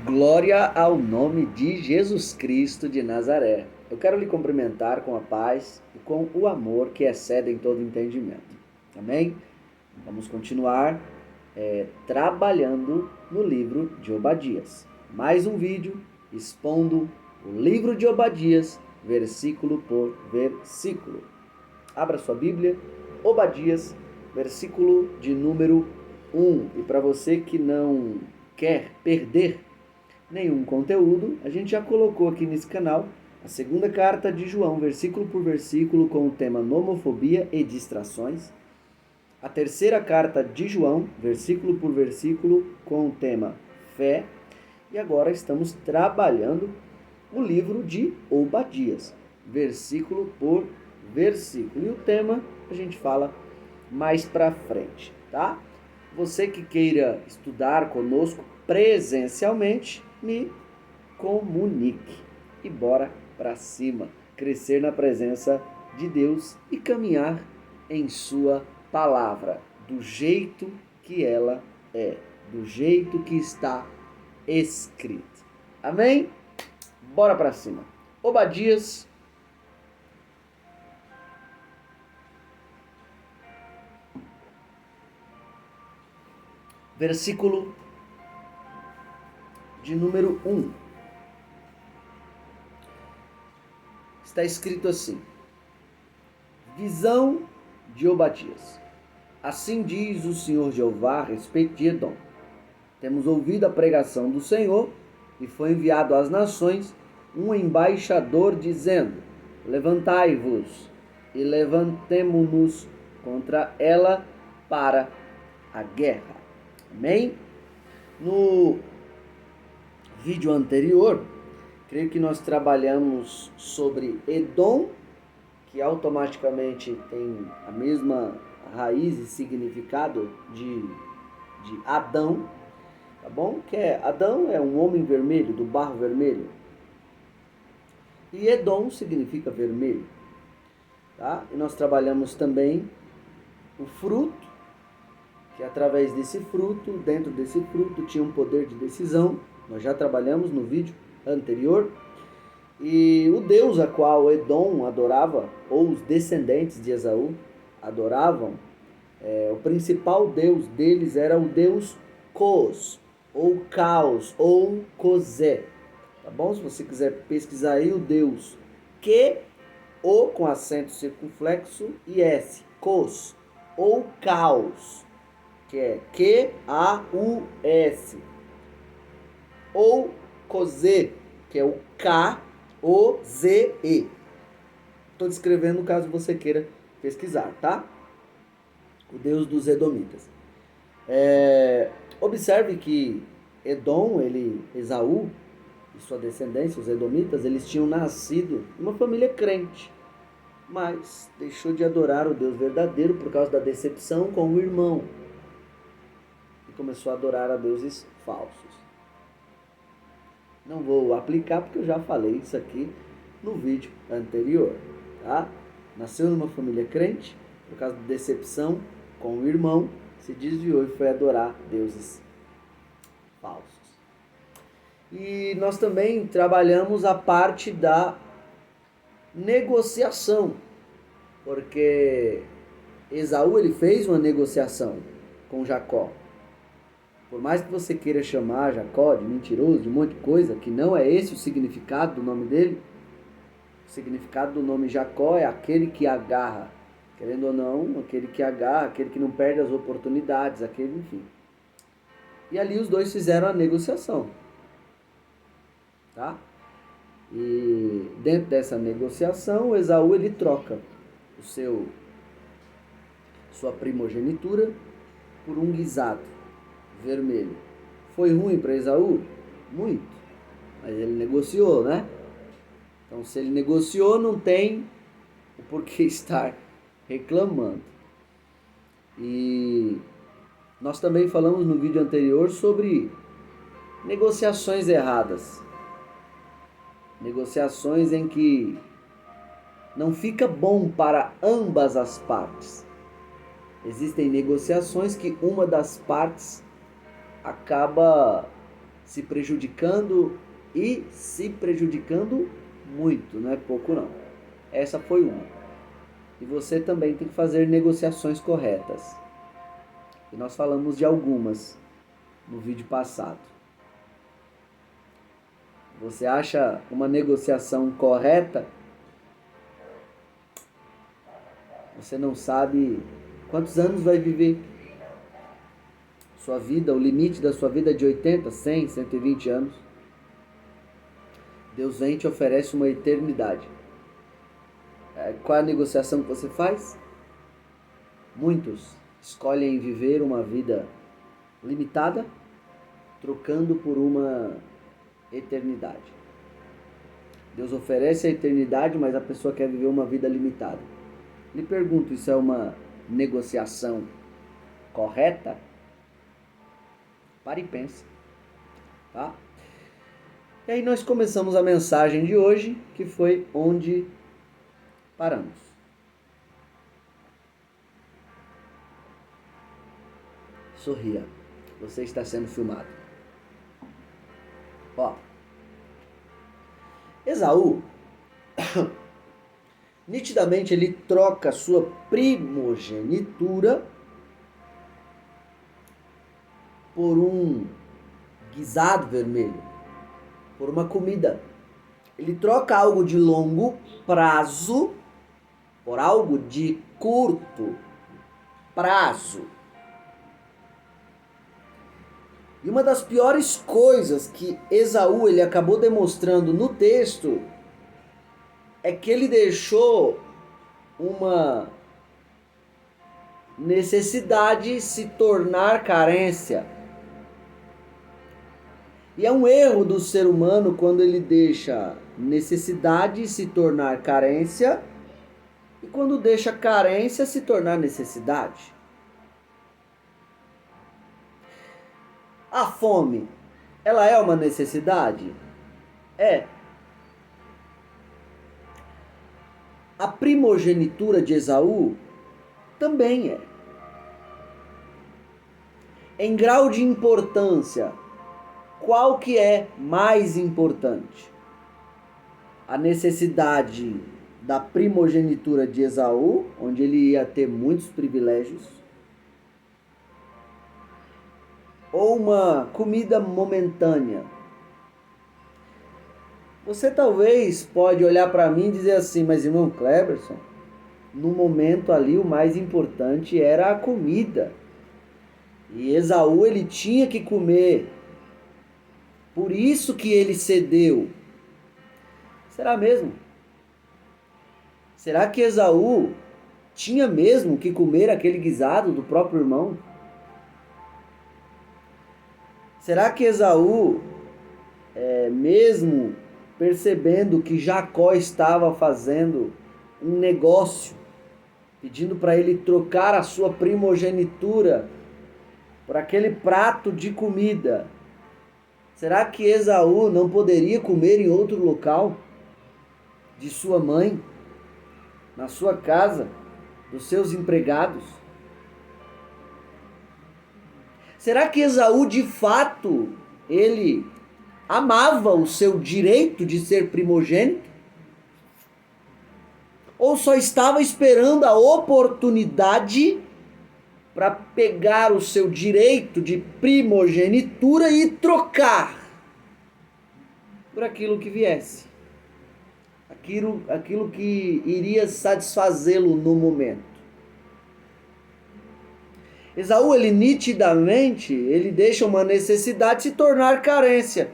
Glória ao nome de Jesus Cristo de Nazaré. Eu quero lhe cumprimentar com a paz e com o amor que excedem todo entendimento. Amém? Vamos continuar trabalhando no livro de Obadias. Mais um vídeo expondo o livro de Obadias, versículo por versículo. Abra sua Bíblia, Obadias, versículo de número 1. E para você que não quer perder nenhum conteúdo, a gente já colocou aqui nesse canal a segunda carta de João, versículo por versículo, com o tema nomofobia e distrações. A terceira carta de João, versículo por versículo, com o tema fé. E agora estamos trabalhando o livro de Obadias, versículo por versículo. E o tema a gente fala mais pra frente, tá? Você que queira estudar conosco presencialmente, me comunique e bora pra cima, crescer na presença de Deus e caminhar em sua palavra, do jeito que ela é, do jeito que está escrito. Amém? Bora pra cima. Obadias, versículo de número 1. Está escrito assim: visão de Obadias. Assim diz o Senhor Jeová a respeito de Edom. Temos ouvido a pregação do Senhor, e foi enviado às nações um embaixador dizendo: levantai-vos e levantemo-nos contra ela para a guerra. Amém? No vídeo anterior, creio que nós trabalhamos sobre Edom, que automaticamente tem a mesma raiz e significado de Adão, tá bom? Que Adão é um homem vermelho, do barro vermelho. E Edom significa vermelho, tá? E nós trabalhamos também o fruto, que através desse fruto, dentro desse fruto, tinha um poder de decisão. Nós já trabalhamos no vídeo anterior. E o Deus a qual Edom adorava, ou os descendentes de Esaú adoravam, o principal Deus deles era o Deus Cos, ou Caos, ou Cosé. Tá bom? Se você quiser pesquisar aí o Deus que, o com acento circunflexo e S, Cos, ou Caos, que é Q-A-U-S, ou Cosé, que é o K-O-Z-E. Estou descrevendo caso você queira pesquisar, tá? O Deus dos Edomitas. Observe que Edom, Esaú e sua descendência, os Edomitas, eles tinham nascido em uma família crente, mas deixou de adorar o Deus verdadeiro por causa da decepção com o irmão e começou a adorar a deuses falsos. Não vou aplicar porque eu já falei isso aqui no vídeo anterior, tá? Nasceu numa família crente, por causa da decepção com o irmão, se desviou e foi adorar deuses falsos. E nós também trabalhamos a parte da negociação, porque Esaú ele fez uma negociação com Jacó. Por mais que você queira chamar Jacó de mentiroso, de um monte de coisa, que não é esse o significado do nome dele, o significado do nome Jacó é aquele que agarra, querendo ou não, aquele que agarra, aquele que não perde as oportunidades, aquele, enfim. E ali os dois fizeram a negociação, tá? E dentro dessa negociação, Esaú ele troca sua primogenitura por um guisado vermelho. Foi ruim para Esaú? Muito. Mas ele negociou, né? Então, se ele negociou, não tem o porquê estar reclamando. E nós também falamos no vídeo anterior sobre negociações erradas. Negociações em que não fica bom para ambas as partes. Existem negociações que uma das partes acaba se prejudicando e se prejudicando muito, não é pouco não. Essa foi uma. E você também tem que fazer negociações corretas. E nós falamos de algumas no vídeo passado. Você acha uma negociação correta? Você não sabe quantos anos vai viver. Sua vida, o limite da sua vida é de 80, 100, 120 anos. Deus vem e te oferece uma eternidade. Qual é a negociação que você faz? Muitos escolhem viver uma vida limitada, trocando por uma eternidade. Deus oferece a eternidade, mas a pessoa quer viver uma vida limitada. Lhe pergunto, isso é uma negociação correta? Pare e pense. Tá? E aí nós começamos a mensagem de hoje, que foi onde paramos. Sorria, você está sendo filmado. Ó, Esaú, nitidamente ele troca sua primogenitura por um guisado vermelho, por uma comida. Ele troca algo de longo prazo por algo de curto prazo. E uma das piores coisas que Esaú ele acabou demonstrando no texto é que ele deixou uma necessidade se tornar carência. E é um erro do ser humano quando ele deixa necessidade se tornar carência e quando deixa carência se tornar necessidade. A fome, ela é uma necessidade? É. A primogenitura de Esaú também é. Em grau de importância, qual que é mais importante? A necessidade da primogenitura de Esaú, onde ele ia ter muitos privilégios, ou uma comida momentânea? Você talvez pode olhar para mim e dizer assim, mas irmão Cleberson, no momento ali o mais importante era a comida. E Esaú ele tinha que comer. Por isso que ele cedeu. Será mesmo? Será que Esaú tinha mesmo que comer aquele guisado do próprio irmão? Será que Esaú, mesmo percebendo que Jacó estava fazendo um negócio, pedindo para ele trocar a sua primogenitura por aquele prato de comida, será que Esaú não poderia comer em outro local? De sua mãe? Na sua casa? Dos seus empregados? Será que Esaú de fato, ele amava o seu direito de ser primogênito? Ou só estava esperando a oportunidade para pegar o seu direito de primogenitura e trocar por aquilo que viesse? Aquilo que iria satisfazê-lo no momento. Esaú, ele nitidamente, ele deixa uma necessidade se tornar carência.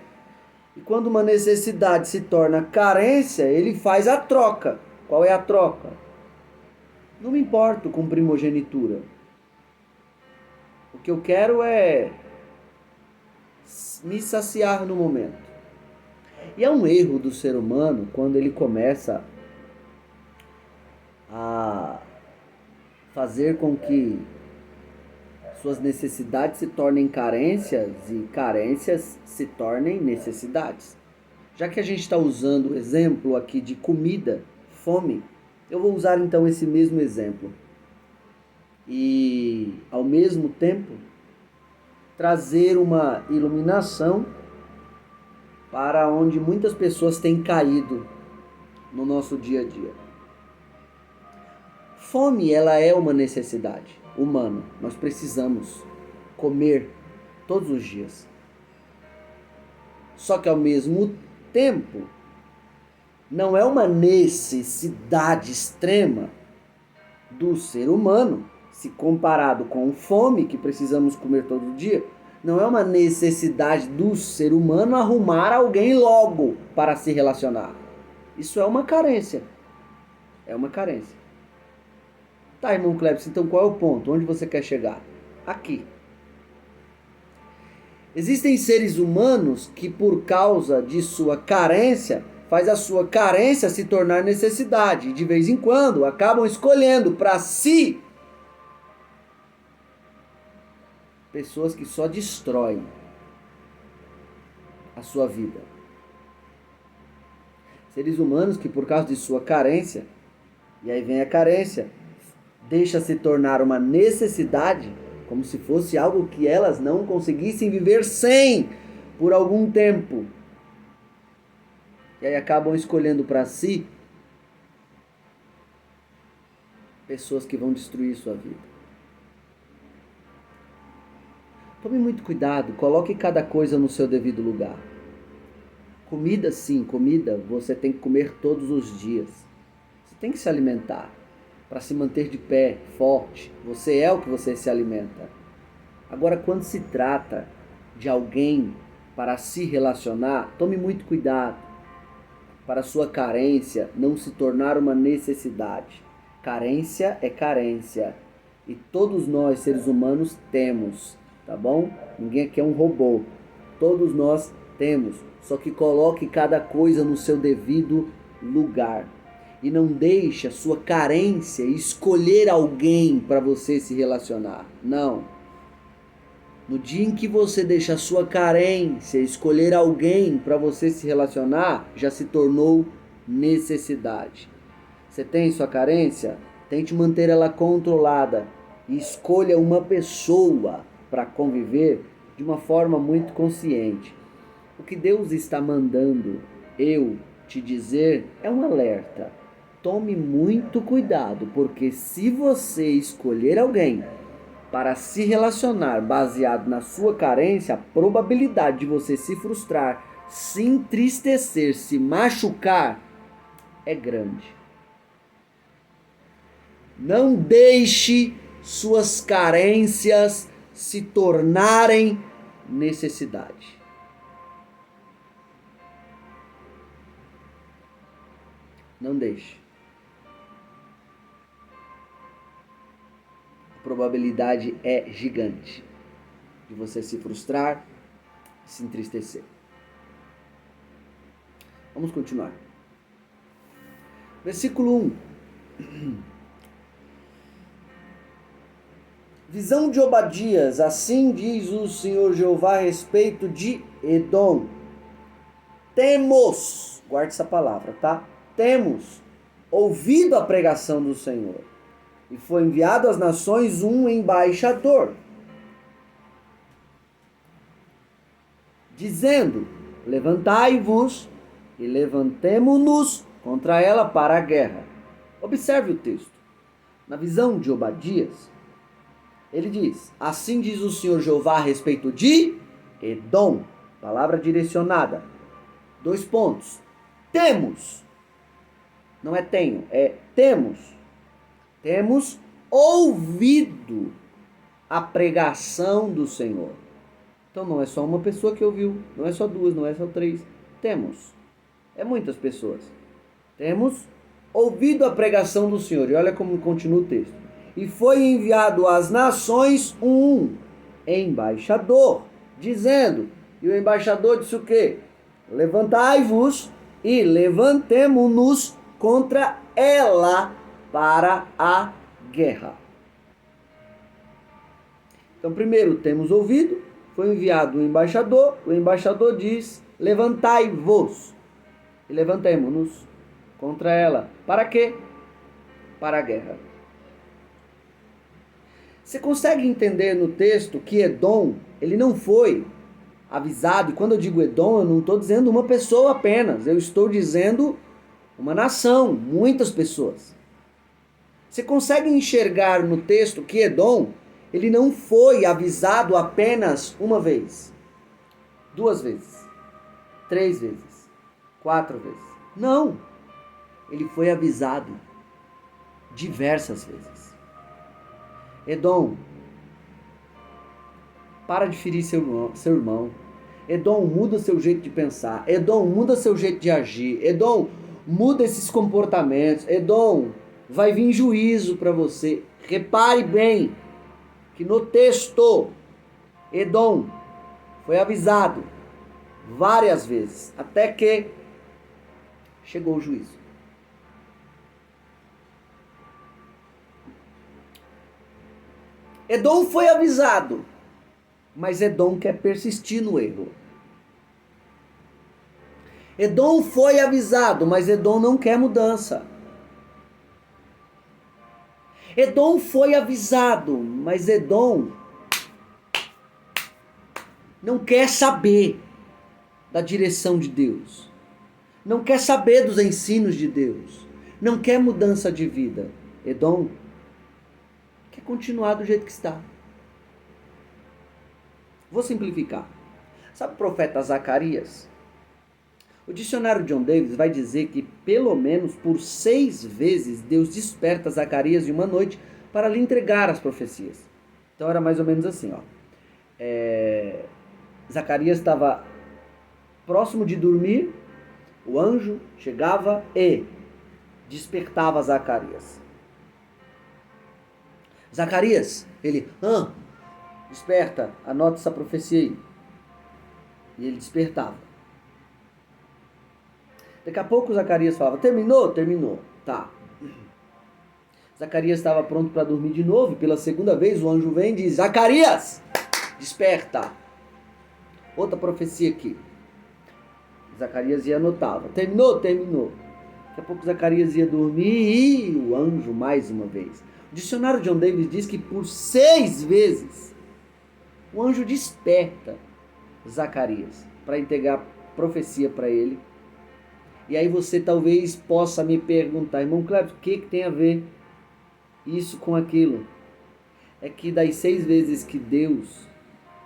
E quando uma necessidade se torna carência, ele faz a troca. Qual é a troca? Não me importo com primogenitura. O que eu quero é me saciar no momento. E é um erro do ser humano quando ele começa a fazer com que suas necessidades se tornem carências e carências se tornem necessidades. Já que a gente está usando o exemplo aqui de comida, fome, eu vou usar então esse mesmo exemplo. E, ao mesmo tempo, trazer uma iluminação para onde muitas pessoas têm caído no nosso dia a dia. Fome, ela é uma necessidade humana. Nós precisamos comer todos os dias. Só que ao mesmo tempo, não é uma necessidade extrema do ser humano, se comparado com fome, que precisamos comer todo dia, não é uma necessidade do ser humano arrumar alguém logo para se relacionar. Isso é uma carência. É uma carência. Tá, irmão Cleber, então qual é o ponto? Onde você quer chegar? Aqui. Existem seres humanos que, por causa de sua carência, faz a sua carência se tornar necessidade. E de vez em quando acabam escolhendo para si pessoas que só destroem a sua vida. Seres humanos que, por causa de sua carência, e aí vem a carência, deixa se tornar uma necessidade, como se fosse algo que elas não conseguissem viver sem por algum tempo. E aí acabam escolhendo para si pessoas que vão destruir sua vida. Tome muito cuidado, coloque cada coisa no seu devido lugar. Comida, sim, comida você tem que comer todos os dias. Você tem que se alimentar para se manter de pé, forte. Você é o que você se alimenta. Agora, quando se trata de alguém para se relacionar, tome muito cuidado para sua carência não se tornar uma necessidade. Carência é carência. E todos nós, seres humanos, temos. Tá bom? Ninguém aqui é um robô. Todos nós temos. Só que coloque cada coisa no seu devido lugar. E não deixe a sua carência escolher alguém para você se relacionar. Não. No dia em que você deixa a sua carência escolher alguém para você se relacionar, já se tornou necessidade. Você tem sua carência? Tente manter ela controlada. E escolha uma pessoa para conviver de uma forma muito consciente. O que Deus está mandando eu te dizer é um alerta. Tome muito cuidado, porque se você escolher alguém para se relacionar baseado na sua carência, a probabilidade de você se frustrar, se entristecer, se machucar é grande. Não deixe suas carências se tornarem necessidade. Não deixe. A probabilidade é gigante de você se frustrar e se entristecer. Vamos continuar. Versículo 1. Visão de Obadias, assim diz o Senhor Jeová a respeito de Edom. Temos, guarde essa palavra, tá? Temos ouvido a pregação do Senhor, e foi enviado às nações um embaixador, dizendo: levantai-vos e levantemo-nos contra ela para a guerra. Observe o texto. Na visão de Obadias, ele diz: assim diz o Senhor Jeová a respeito de Edom. Palavra direcionada. 2 pontos. Temos. Não é tenho, é temos. Temos ouvido a pregação do Senhor. Então não é só uma pessoa que ouviu, não é só 2, não é só 3. Temos. É muitas pessoas. Temos ouvido a pregação do Senhor. E olha como continua o texto. E foi enviado às nações um embaixador, dizendo, e o embaixador disse o quê? Levantai-vos e levantemo-nos contra ela para a guerra. Então, primeiro temos ouvido, foi enviado o embaixador diz, levantai-vos e levantemo-nos contra ela. Para quê? Para a guerra. Você consegue entender no texto que Edom, ele não foi avisado. E quando eu digo Edom, eu não estou dizendo uma pessoa apenas. Eu estou dizendo uma nação, muitas pessoas. Você consegue enxergar no texto que Edom, ele não foi avisado apenas uma vez, 2 vezes, 3 vezes, 4 vezes. Não, ele foi avisado diversas vezes. Edom, para de ferir seu irmão. Edom, muda seu jeito de pensar. Edom, muda seu jeito de agir. Edom, muda esses comportamentos. Edom, vai vir juízo para você. Repare bem que no texto, Edom foi avisado várias vezes, até que chegou o juízo. Edom foi avisado, mas Edom quer persistir no erro. Edom foi avisado, mas Edom não quer mudança. Edom foi avisado, mas Edom não quer saber da direção de Deus. Não quer saber dos ensinos de Deus. Não quer mudança de vida. Edom quer continuar do jeito que está. Vou simplificar. Sabe o profeta Zacarias? O dicionário John Davis vai dizer que pelo menos por 6 vezes Deus desperta Zacarias em uma noite para lhe entregar as profecias. Então era mais ou menos assim, ó. Zacarias estava próximo de dormir, o anjo chegava e despertava Zacarias. Zacarias, ele, desperta, anota essa profecia aí. E ele despertava. Daqui a pouco Zacarias falava, terminou? Terminou. Tá. Zacarias estava pronto para dormir de novo. E pela segunda vez o anjo vem e diz, Zacarias, desperta. Outra profecia aqui. Zacarias ia anotava. Terminou? Terminou. Daqui a pouco Zacarias ia dormir e o anjo mais uma vez. O dicionário John Davis diz que por 6 vezes o anjo desperta Zacarias para entregar profecia para ele. E aí você talvez possa me perguntar, irmão Cleber, o que tem a ver isso com aquilo? É que das 6 vezes que Deus,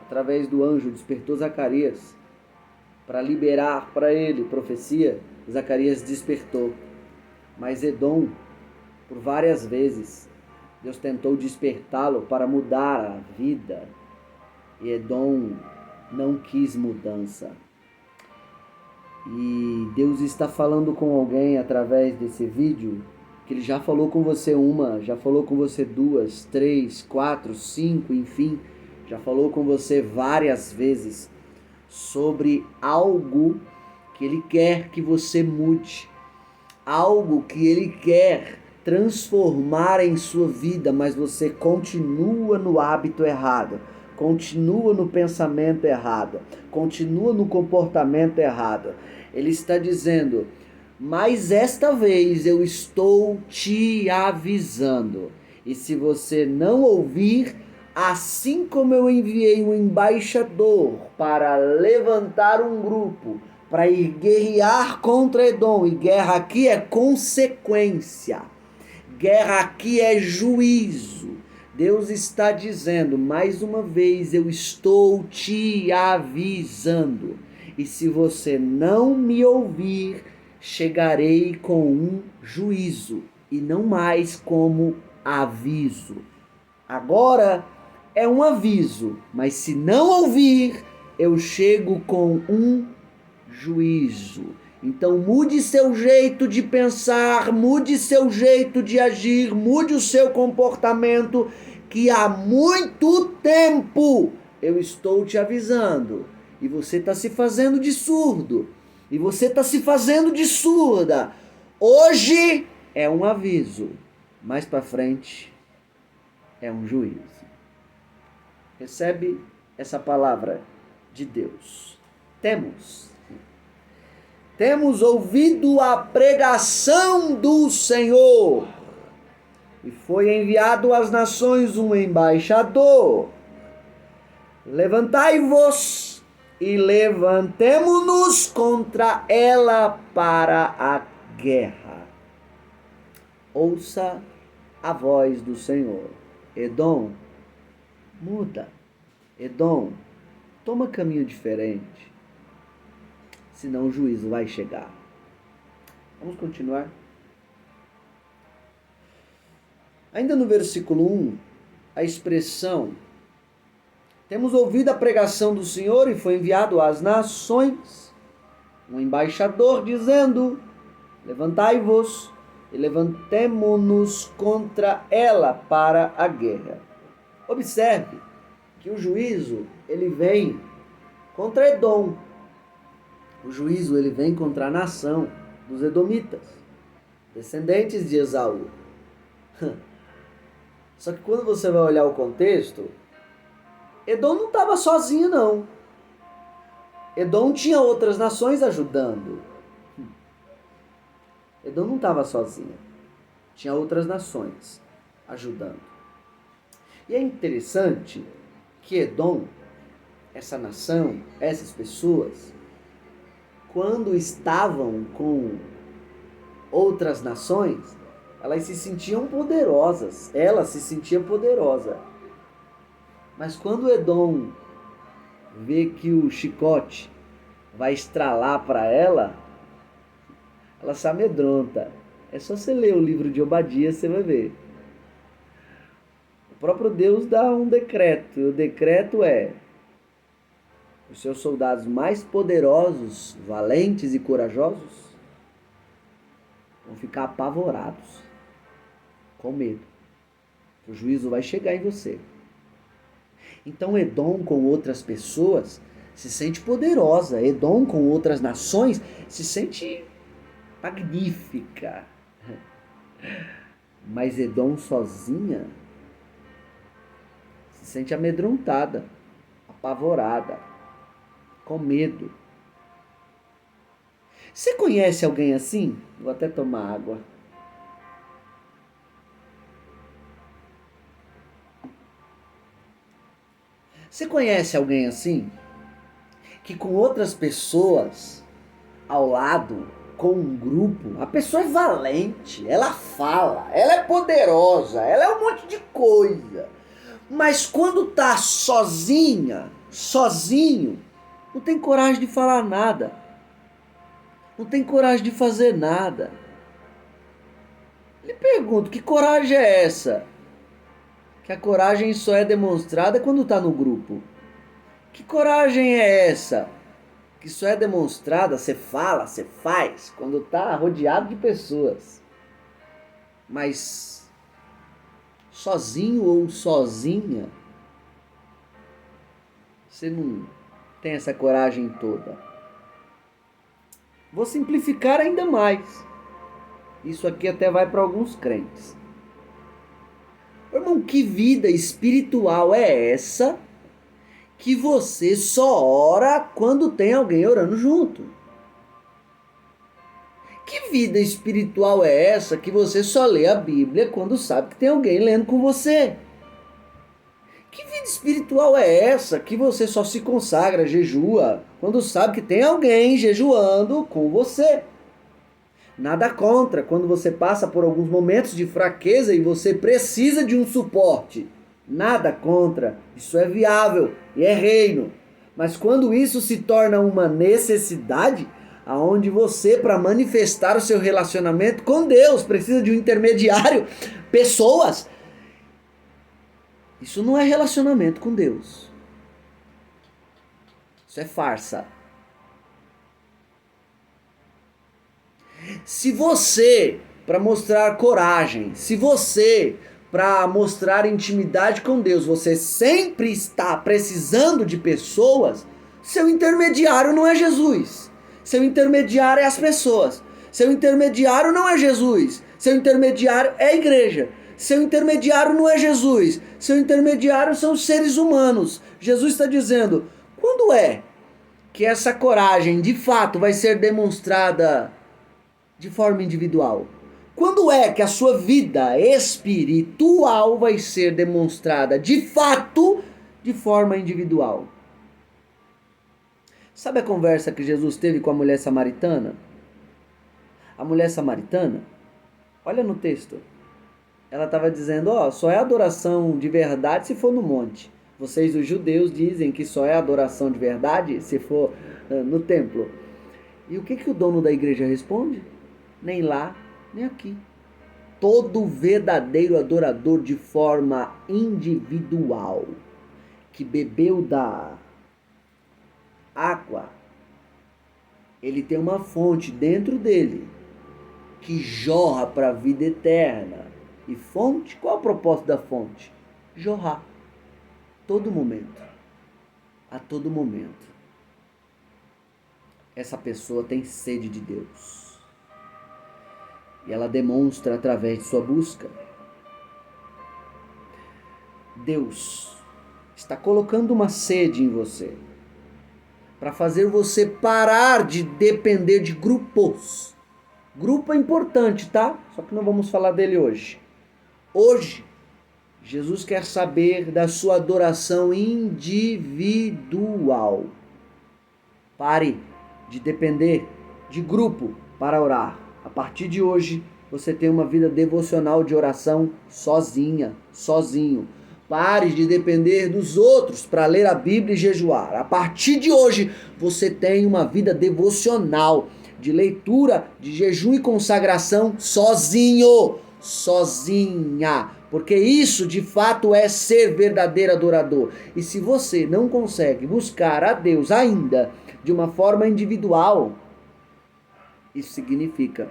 através do anjo, despertou Zacarias para liberar para ele profecia, Zacarias despertou. Mas Edom, por várias vezes, Deus tentou despertá-lo para mudar a vida. E Edom não quis mudança. E Deus está falando com alguém através desse vídeo, que Ele já falou com você já falou com você 2, 3, 4, 5, enfim, já falou com você várias vezes sobre algo que Ele quer que você mude, algo que Ele quer transformar em sua vida, mas você continua no hábito errado, continua no pensamento errado, continua no comportamento errado. Ele está dizendo, mas esta vez eu estou te avisando. E se você não ouvir, assim como eu enviei um embaixador para levantar um grupo, para ir guerrear contra Edom, e guerra aqui é consequência, guerra aqui é juízo. Deus está dizendo, mais uma vez, eu estou te avisando. E se você não me ouvir, chegarei com um juízo, e não mais como aviso. Agora é um aviso, mas se não ouvir, eu chego com um juízo. Então mude seu jeito de pensar, mude seu jeito de agir, mude o seu comportamento, que há muito tempo eu estou te avisando. E você está se fazendo de surdo. E você está se fazendo de surda. Hoje é um aviso. Mais para frente é um juízo. Recebe essa palavra de Deus. Temos ouvido a pregação do Senhor. E foi enviado às nações um embaixador. Levantai-vos e levantemo-nos contra ela para a guerra. Ouça a voz do Senhor. Edom, muda. Edom, toma caminho diferente, senão o juízo vai chegar. Vamos continuar? Ainda no versículo 1, a expressão: temos ouvido a pregação do Senhor e foi enviado às nações um embaixador dizendo: levantai-vos e levantemo-nos contra ela para a guerra. Observe que o juízo ele vem contra Edom. O juízo ele vem contra a nação dos edomitas, descendentes de Esaú. Só que quando você vai olhar o contexto, Edom não estava sozinho, não. Edom tinha outras nações ajudando. Edom não estava sozinho. Tinha outras nações ajudando. E é interessante que Edom, essa nação, essas pessoas, quando estavam com outras nações, elas se sentiam poderosas. Ela se sentia poderosa. Mas quando Edom vê que o chicote vai estralar para ela, ela se amedronta. É só você ler o livro de Obadias, você vai ver. O próprio Deus dá um decreto. E o decreto é: os seus soldados mais poderosos, valentes e corajosos vão ficar apavorados, com medo. O juízo vai chegar em você. Então Edom com outras pessoas se sente poderosa. Edom com outras nações se sente magnífica. Mas Edom sozinha se sente amedrontada, apavorada, com medo. Você conhece alguém assim? Vou até tomar água. Você conhece alguém assim? Que com outras pessoas ao lado, com um grupo, a pessoa é valente, ela fala, ela é poderosa, ela é um monte de coisa. Mas quando tá sozinha, sozinho, não tem coragem de falar nada. Não tem coragem de fazer nada. Lhe pergunto, que coragem é essa? Que a coragem só é demonstrada quando está no grupo. Que coragem é essa? Que só é demonstrada, você fala, você faz, quando está rodeado de pessoas. Mas sozinho ou sozinha, você não tem essa coragem toda. Vou simplificar ainda mais. Isso aqui até vai para alguns crentes. Irmão, que vida espiritual é essa que você só ora quando tem alguém orando junto? Que vida espiritual é essa que você só lê a Bíblia quando sabe que tem alguém lendo com você? Que vida espiritual é essa que você só se consagra, jejua, quando sabe que tem alguém jejuando com você? Nada contra quando você passa por alguns momentos de fraqueza e você precisa de um suporte. Nada contra, isso é viável e é reino. Mas quando isso se torna uma necessidade, aonde você, para manifestar o seu relacionamento com Deus, precisa de um intermediário, pessoas, isso não é relacionamento com Deus. Isso é farsa. Se você, para mostrar coragem, se você, para mostrar intimidade com Deus, você sempre está precisando de pessoas, seu intermediário não é Jesus. Seu intermediário é as pessoas. Seu intermediário não é Jesus. Seu intermediário é a igreja. Seu intermediário não é Jesus. Seu intermediário são os seres humanos. Jesus está dizendo, quando é que essa coragem de fato vai ser demonstrada de forma individual? Quando é que a sua vida espiritual vai ser demonstrada de fato de forma individual? Sabe a conversa que Jesus teve com a mulher samaritana? A mulher samaritana, olha no texto, ela estava dizendo, só é adoração de verdade se for no monte. Vocês, os judeus, dizem que só é adoração de verdade se for no templo. E o que o dono da igreja responde? Nem lá, nem aqui. Todo verdadeiro adorador de forma individual, que bebeu da água, ele tem uma fonte dentro dele, que jorra para a vida eterna. E fonte, qual é o propósito da fonte? Jorrar. Todo momento. A todo momento. Essa pessoa tem sede de Deus. E ela demonstra através de sua busca. Deus está colocando uma sede em você. Para fazer você parar de depender de grupos. Grupo é importante, tá? Só que não vamos falar dele hoje. Hoje, Jesus quer saber da sua adoração individual. Pare de depender de grupo para orar. A partir de hoje, você tem uma vida devocional de oração sozinha, sozinho. Pare de depender dos outros para ler a Bíblia e jejuar. A partir de hoje, você tem uma vida devocional de leitura, de jejum e consagração sozinho, sozinha. Porque isso de fato é ser verdadeiro adorador. E se você não consegue buscar a Deus ainda de uma forma individual, isso significa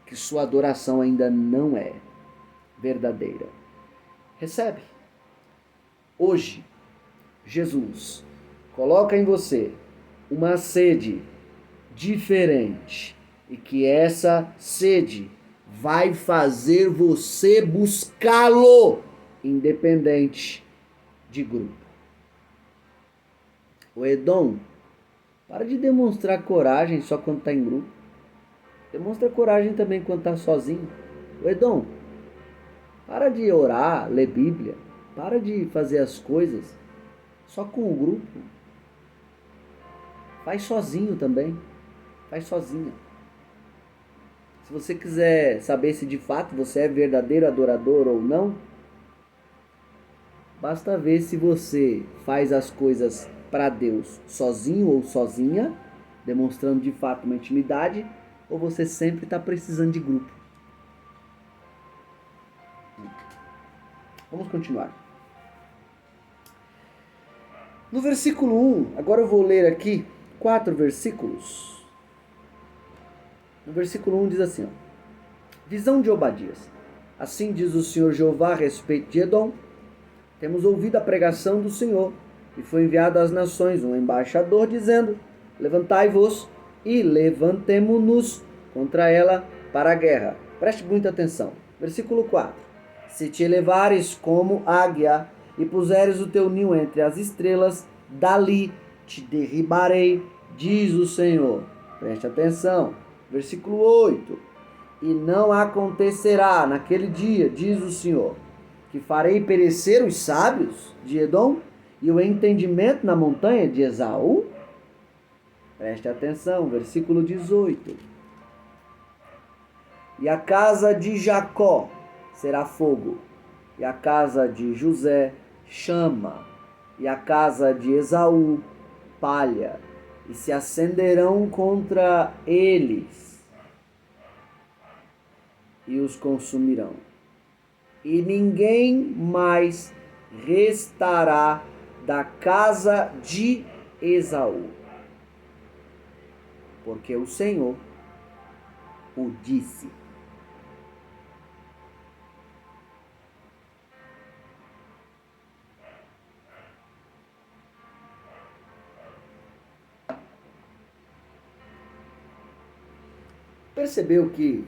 que sua adoração ainda não é verdadeira. Recebe. Hoje, Jesus coloca em você uma sede diferente e que essa sede vai fazer você buscá-lo, independente de grupo. O Edom, para de demonstrar coragem só quando está em grupo. Demonstra coragem também quando está sozinho. O Edom, para de orar, ler Bíblia. Para de fazer as coisas só com o grupo. Faz sozinho também. Faz sozinha. Se você quiser saber se de fato você é verdadeiro adorador ou não, basta ver se você faz as coisas para Deus sozinho ou sozinha, demonstrando de fato uma intimidade, ou você sempre está precisando de grupo. Vamos continuar. No versículo 1, agora eu vou ler aqui 4 versículos. No versículo 1 diz assim, visão de Obadias. Assim diz o Senhor Jeová a respeito de Edom. Temos ouvido a pregação do Senhor, e foi enviado às nações um embaixador dizendo, levantai-vos e levantemo-nos contra ela para a guerra. Preste muita atenção. Versículo 4. Se te elevares como águia e puseres o teu ninho entre as estrelas, dali te derribarei, diz o Senhor. Preste atenção. Versículo 8. E não acontecerá naquele dia, diz o Senhor, que farei perecer os sábios de Edom e o entendimento na montanha de Esaú? Preste atenção, versículo 18. E a casa de Jacó será fogo, e a casa de José chama, e a casa de Esaú palha, e se acenderão contra eles e os consumirão. E ninguém mais restará da casa de Esaú, porque o Senhor o disse. Percebeu que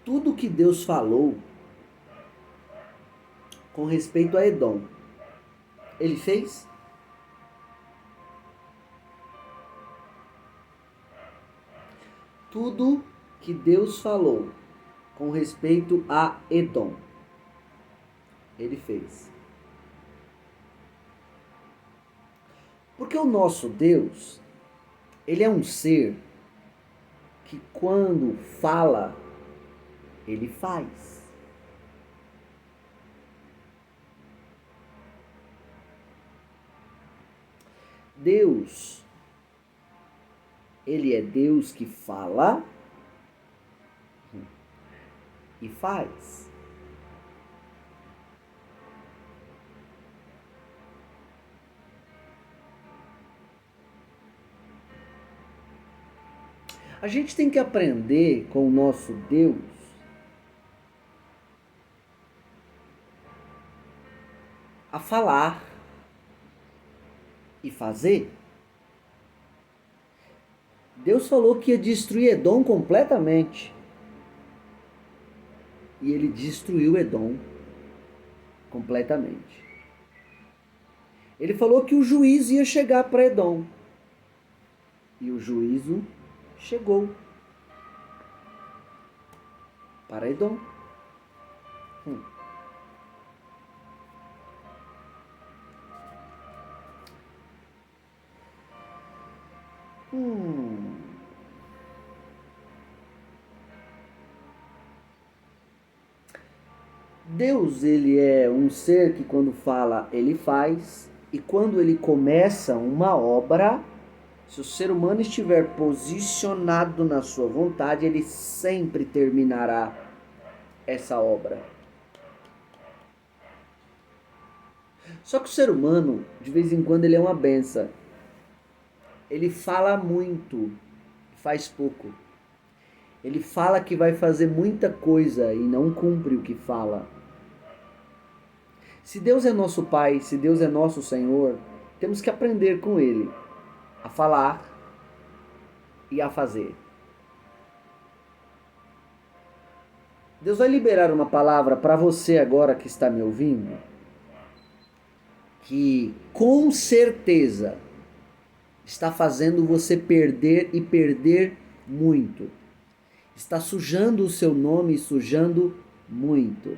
tudo que Deus falou com respeito a Edom, ele fez? Tudo que Deus falou com respeito a Edom, ele fez. Porque o nosso Deus, ele é um ser que quando fala, ele faz. Deus, ele é Deus que fala e faz. A gente tem que aprender com o nosso Deus a falar e fazer. Deus falou que ia destruir Edom completamente. E ele destruiu Edom completamente. Ele falou que o juízo ia chegar para Edom. E o juízo chegou para Edom. Deus, ele é um ser que quando fala, ele faz. E quando ele começa uma obra, se o ser humano estiver posicionado na sua vontade, ele sempre terminará essa obra. Só que o ser humano, de vez em quando, ele é uma benção. Ele fala muito, faz pouco. Ele fala que vai fazer muita coisa e não cumpre o que fala. Se Deus é nosso Pai, se Deus é nosso Senhor, temos que aprender com Ele a falar e a fazer. Deus vai liberar uma palavra para você agora que está me ouvindo, que com certeza está fazendo você perder e perder muito. Está sujando o seu nome e sujando muito.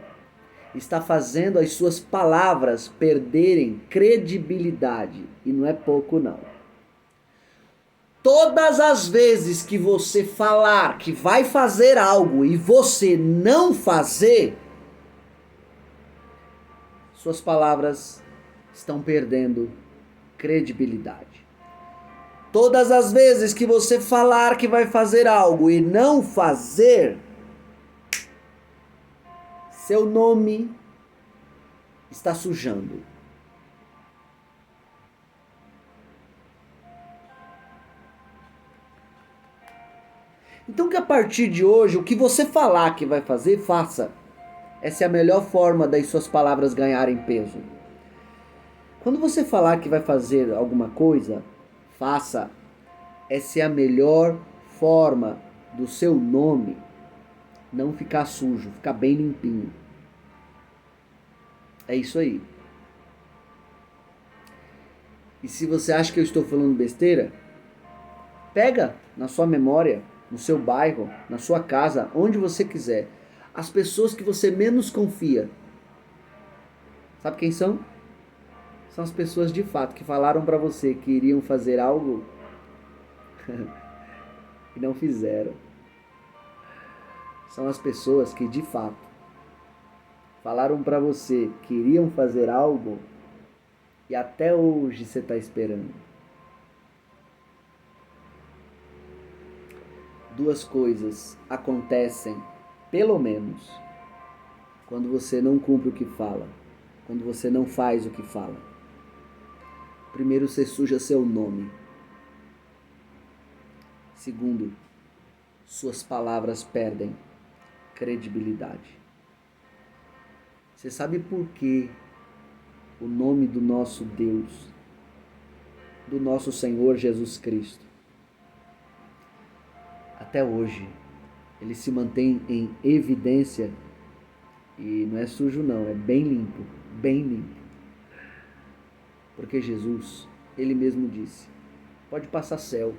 Está fazendo as suas palavras perderem credibilidade. E não é pouco, não. Todas as vezes que você falar que vai fazer algo e você não fazer, suas palavras estão perdendo credibilidade. Todas as vezes que você falar que vai fazer algo e não fazer, seu nome está sujando. Então que a partir de hoje, o que você falar que vai fazer, faça. Essa é a melhor forma das suas palavras ganharem peso. Quando você falar que vai fazer alguma coisa, faça. Essa é a melhor forma do seu nome não ficar sujo, ficar bem limpinho. É isso aí. E se você acha que eu estou falando besteira, pega na sua memória, no seu bairro, na sua casa, onde você quiser, as pessoas que você menos confia. Sabe quem são? São as pessoas de fato que falaram para você que iriam fazer algo e não fizeram. São as pessoas que de fato falaram para você que iriam fazer algo e até hoje você está esperando. Duas coisas acontecem, pelo menos, quando você não cumpre o que fala, quando você não faz o que fala. Primeiro, você suja seu nome. Segundo, suas palavras perdem credibilidade. Você sabe por que o nome do nosso Deus, do nosso Senhor Jesus Cristo, até hoje, ele se mantém em evidência e não é sujo não, é bem limpo, bem limpo. Porque Jesus, ele mesmo disse, pode passar céu,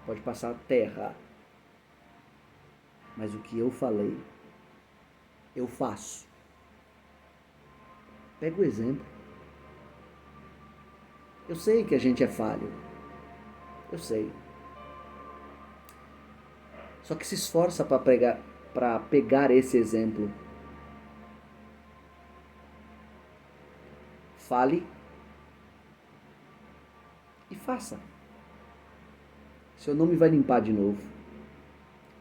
pode passar terra, mas o que eu falei, eu faço. Pega o exemplo. Eu sei que a gente é falho. Eu sei. Só que se esforça para pegar esse exemplo. Fale e faça. Seu nome vai limpar de novo.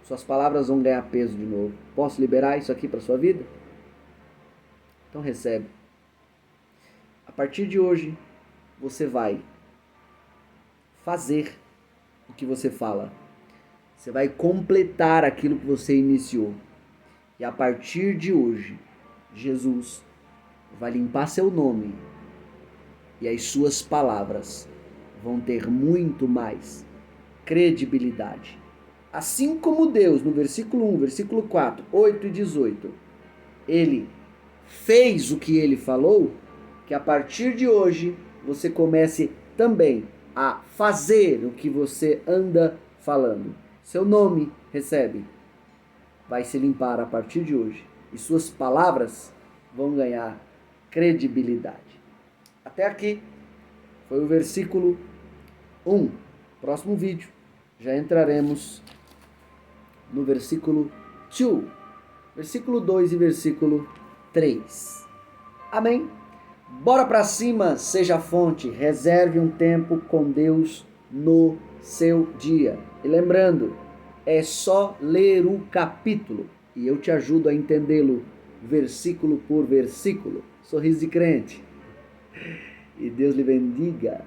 Suas palavras vão ganhar peso de novo. Posso liberar isso aqui para sua vida? Então recebe. A partir de hoje, você vai fazer o que você fala. Você vai completar aquilo que você iniciou. E a partir de hoje, Jesus vai limpar seu nome. E as suas palavras vão ter muito mais credibilidade. Assim como Deus, no versículo 1, versículo 4, 8 e 18, Ele fez o que Ele falou, que a partir de hoje você comece também a fazer o que você anda falando. Seu nome recebe, vai se limpar a partir de hoje e suas palavras vão ganhar credibilidade. Até aqui foi o versículo 1. Próximo vídeo já entraremos no versículo 2, versículo 2 e versículo 3. Amém? Bora pra cima, seja fonte, reserve um tempo com Deus no seu dia. E lembrando, é só ler o capítulo e eu te ajudo a entendê-lo versículo por versículo. Sorriso de crente. E Deus lhe bendiga.